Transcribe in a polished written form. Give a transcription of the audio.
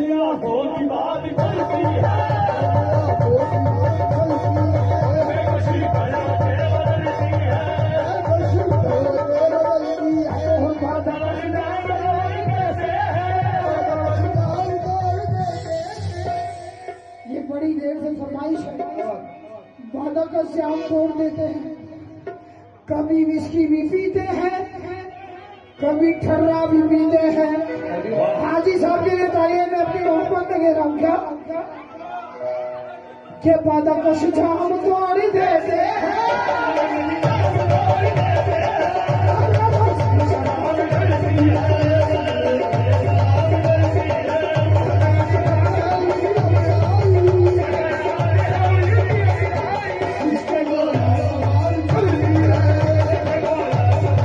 खुशियाँ हो की बात करती है, बेखुशी बड़ा तेरे बदलती है, ये बड़ी देर से फरमाइश है, वादा का श्याम तोड़ देते हैं। कभी विस्की भी पीते हैं, कभी ठर्रा भी पीते हैं। हाजी साहब के लिए तालियां मैं अपनी मोहब्बत में दे रहा हूँ क्या, कि वादा का श्याम तोड़ देते हैं।